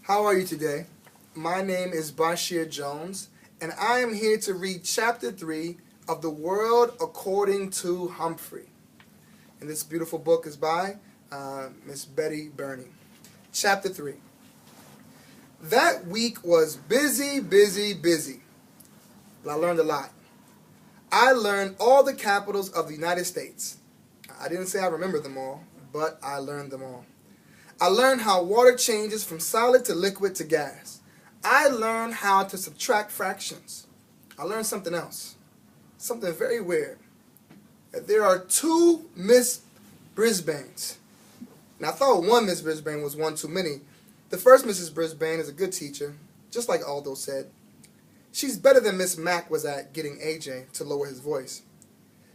How are you today? My name is BasheerJones, and I am here to read Chapter 3 of The World According to Humphrey. And this beautiful book is by Miss Betty Burney. Chapter 3. That week was busy, but I learned a lot. I learned all the capitals of the United States. I didn't say I remember them all, but I learned them all. I learned how water changes from solid to liquid to gas. I learned how to subtract fractions. I learned something else, something very weird. That there are two Miss Brisbanes. Now, I thought one Miss Brisbane was one too many. The first Mrs. Brisbane is a good teacher, just like Aldo said. She's better than Miss Mack was at getting AJ to lower his voice.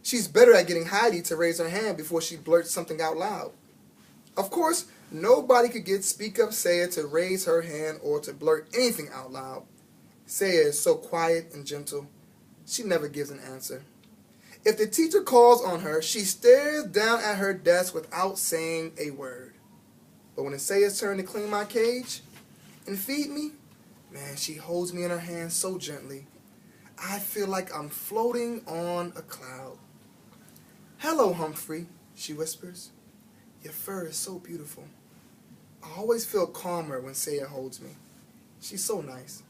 She's better at getting Heidi to raise her hand before she blurts something out loud. Of course, nobody could get Speak Up Saya to raise her hand or to blurt anything out loud. Saya is so quiet and gentle. She never gives an answer. If the teacher calls on her, she stares down at her desk without saying a word. But when it's Saya's turn to clean my cage and feed me, man, she holds me in her hands so gently. I feel like I'm floating on a cloud. "Hello, Humphrey," she whispers. "Your fur is so beautiful." I always feel calmer when Saya holds me. She's so nice.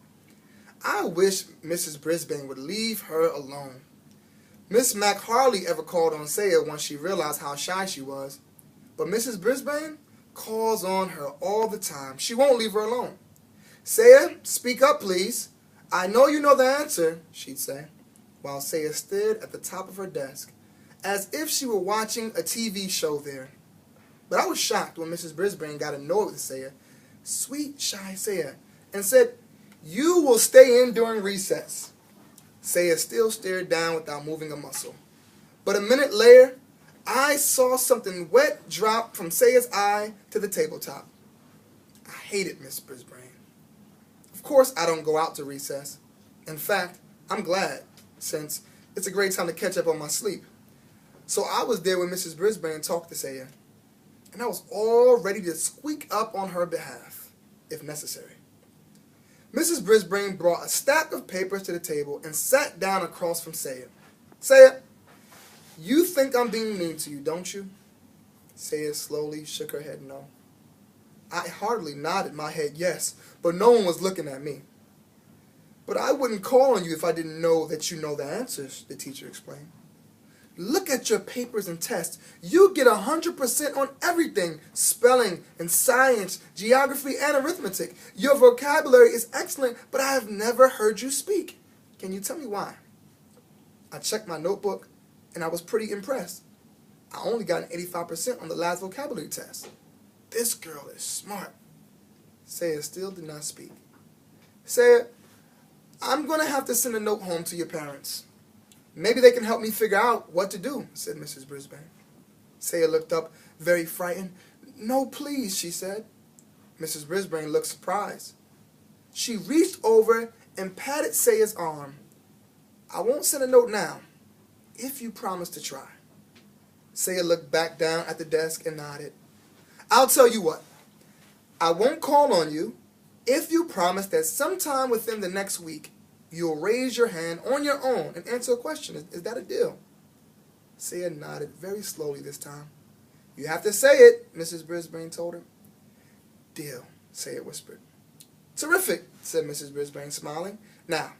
I wish Mrs. Brisbane would leave her alone. Miss Mack hardly ever called on Saya once she realized how shy she was. But Mrs. Brisbane calls on her all the time. She won't leave her alone. "Saya, speak up, please. I know you know the answer," she'd say, while Saya stared at the top of her desk, as if she were watching a TV show there. But I was shocked when Mrs. Brisbane got annoyed with Saya, sweet, shy Saya, and said, "You will stay in during recess." Saya still stared down without moving a muscle. But a minute later, I saw something wet drop from Saya's eye to the tabletop. I hated Miss Brisbane. Of course I don't go out to recess. In fact, I'm glad, since it's a great time to catch up on my sleep. So I was there when Mrs. Brisbane talked to Saya, and I was all ready to squeak up on her behalf, if necessary. Mrs. Brisbane brought a stack of papers to the table and sat down across from Saya. "Saya, you think I'm being mean to you, don't you?" Saya slowly shook her head no. I hardly nodded my head yes, but no one was looking at me. "But I wouldn't call on you if I didn't know that you know the answers," the teacher explained. "Look at your papers and tests. You get 100% on everything, spelling and science, geography and arithmetic. Your vocabulary is excellent, but I have never heard you speak. Can you tell me why?" I checked my notebook, and I was pretty impressed. I only got an 85% on the last vocabulary test. This girl is smart. Saya still did not speak. "Saya, I'm going to have to send a note home to your parents. Maybe they can help me figure out what to do," said Mrs. Brisbane. Saya looked up, very frightened. "No, please," she said. Mrs. Brisbane looked surprised. She reached over and patted Saya's arm. "I won't send a note now, if you promise to try." Saya looked back down at the desk and nodded. "I'll tell you what. I won't call on you if you promise that sometime within the next week you'll raise your hand on your own and answer a question. Is that a deal?" Saya nodded very slowly this time. "You have to say it," Mrs. Brisbane told her. "Deal," Saya whispered. "Terrific," said Mrs. Brisbane, smiling. "Now,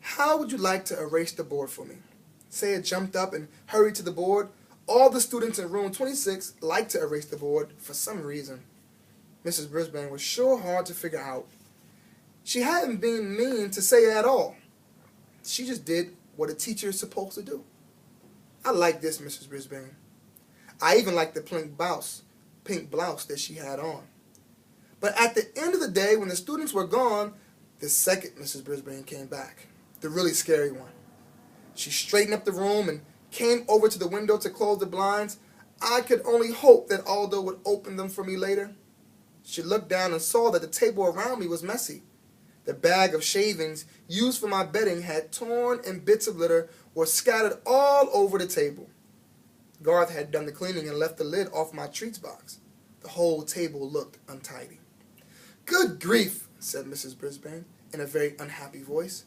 how would you like to erase the board for me?" Saya jumped up and hurried to the board. All the students in room 26 liked to erase the board for some reason. Mrs. Brisbane was sure hard to figure out. She hadn't been mean to Saya at all. She just did what a teacher is supposed to do. I like this Mrs. Brisbane. I even liked the pink blouse that she had on. But at the end of the day, when the students were gone, the second Mrs. Brisbane came back, the really scary one. She straightened up the room and came over to the window to close the blinds. I could only hope that Aldo would open them for me later. She looked down and saw that the table around me was messy. The bag of shavings used for my bedding had torn, and bits of litter were scattered all over the table. Garth had done the cleaning and left the lid off my treats box. The whole table looked untidy. Good grief, said Mrs. Brisbane in a very unhappy voice.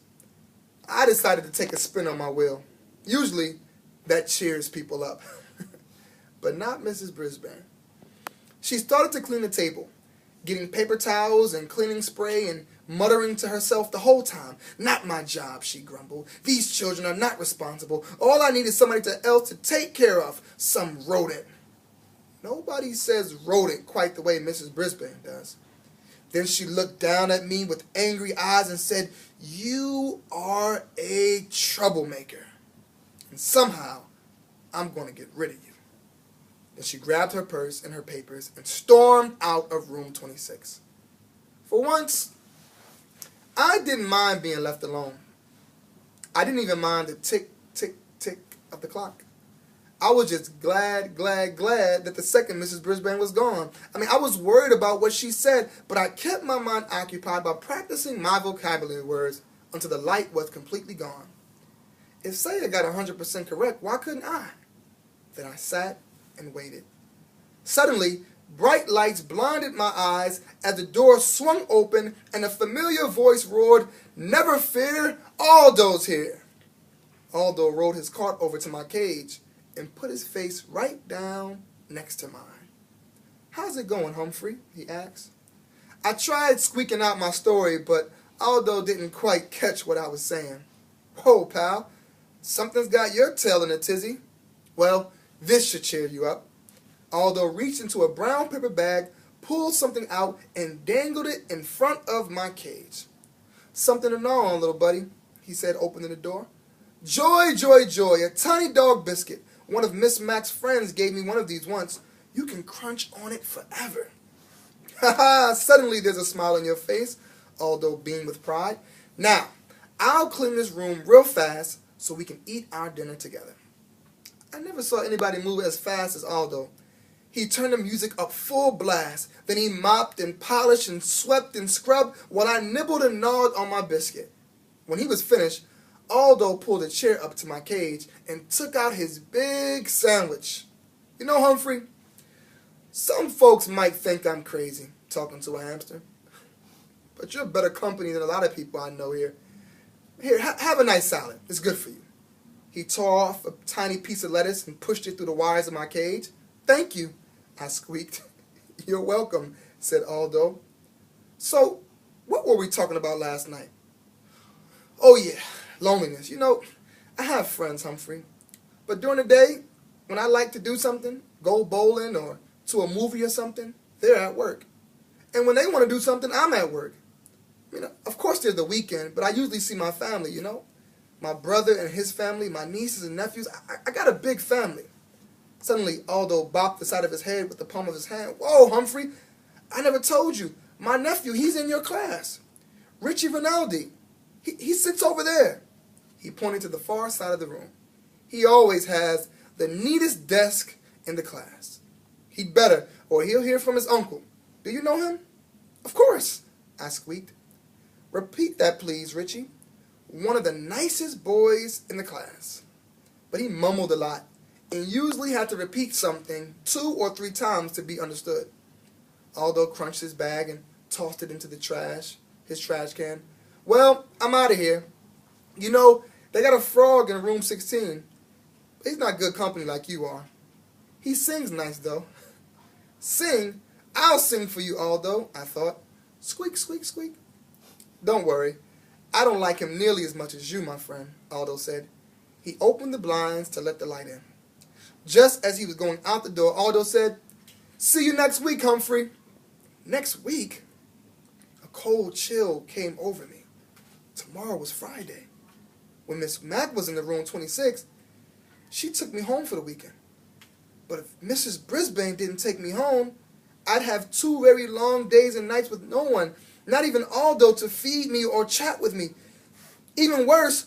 I decided to take a spin on my wheel. Usually, that cheers people up. But not Mrs. Brisbane. She started to clean the table, getting paper towels and cleaning spray and muttering to herself the whole time. Not my job, she grumbled. These children are not responsible. All I need is somebody else to take care of. Some rodent. Nobody says rodent quite the way Mrs. Brisbane does. Then she looked down at me with angry eyes and said, you are a troublemaker. And somehow, I'm going to get rid of you. Then she grabbed her purse and her papers and stormed out of room 26. For once, I didn't mind being left alone. I didn't even mind the tick, tick, tick of the clock. I was just glad that the second Mrs. Brisbane was gone. I was worried about what she said, but I kept my mind occupied by practicing my vocabulary words until the light was completely gone. If Saya got 100% correct, why couldn't I? Then I sat and waited. Suddenly, bright lights blinded my eyes as the door swung open and a familiar voice roared, "Never fear, Aldo's here." Aldo rode his cart over to my cage and put his face right down next to mine. "How's it going, Humphrey?" he asked. I tried squeaking out my story, but Aldo didn't quite catch what I was saying. "Whoa, pal, something's got your tail in a tizzy." "Well, this should cheer you up." Aldo reached into a brown paper bag, pulled something out, and dangled it in front of my cage. "Something to gnaw on, little buddy," he said, opening the door. "Joy, joy, joy, a tiny dog biscuit. One of Miss Mac's friends gave me one of these once. You can crunch on it forever." "Ha ha, suddenly there's a smile on your face," Aldo beamed with pride. "Now, I'll clean this room real fast so we can eat our dinner together." I never saw anybody move as fast as Aldo. He turned the music up full blast. Then he mopped and polished and swept and scrubbed while I nibbled and gnawed on my biscuit. When he was finished, Aldo pulled a chair up to my cage and took out his big sandwich. "You know, Humphrey, some folks might think I'm crazy talking to a hamster. But you're better company than a lot of people I know here. Here, have a nice salad. It's good for you." He tore off a tiny piece of lettuce and pushed it through the wires of my cage. "Thank you," I squeaked. "You're welcome," said Aldo. "So, what were we talking about last night?" "Oh yeah, loneliness. You know, I have friends, Humphrey. But during the day, when I like to do something, go bowling or to a movie or something, they're at work. And when they want to do something, I'm at work. Of course there's the weekend, but I usually see my family, My brother and his family, my nieces and nephews. I got a big family." Suddenly, Aldo bopped the side of his head with the palm of his hand. "Whoa, Humphrey, I never told you. My nephew, he's in your class. Richie Rinaldi. He sits over there." He pointed to the far side of the room. "He always has the neatest desk in the class. He'd better, or he'll hear from his uncle. Do you know him?" "Of course," I squeaked. "Repeat that, please, Richie." "One of the nicest boys in the class." But he mumbled a lot and usually had to repeat something 2 or 3 times to be understood. Aldo crunched his bag and tossed it into his trash can. "Well, I'm out of here. They got a frog in room 16. He's not good company like you are. He sings nice, though." "Sing? I'll sing for you, Aldo," I thought. Squeak, squeak, squeak. "Don't worry. I don't like him nearly as much as you, my friend," Aldo said. He opened the blinds to let the light in. Just as he was going out the door, Aldo said, "See you next week, Humphrey." Next week? A cold chill came over me. Tomorrow was Friday. When Miss Mac was in the room 26, she took me home for the weekend. But if Mrs. Brisbane didn't take me home, I'd have 2 very long days and nights with no one, not even Aldo, to feed me or chat with me. Even worse,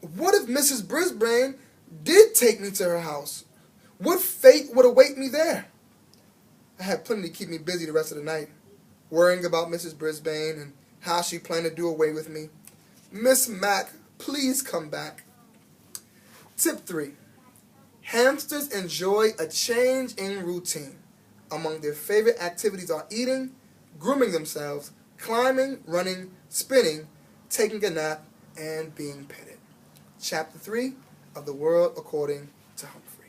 what if Mrs. Brisbane did take me to her house? What fate would await me there? I had plenty to keep me busy the rest of the night, worrying about Mrs. Brisbane and how she planned to do away with me. Miss Mac, please come back. Tip 3. Hamsters enjoy a change in routine. Among their favorite activities are eating, grooming themselves, climbing, running, spinning, taking a nap, and being petted. Chapter 3 of The World According to Humphrey.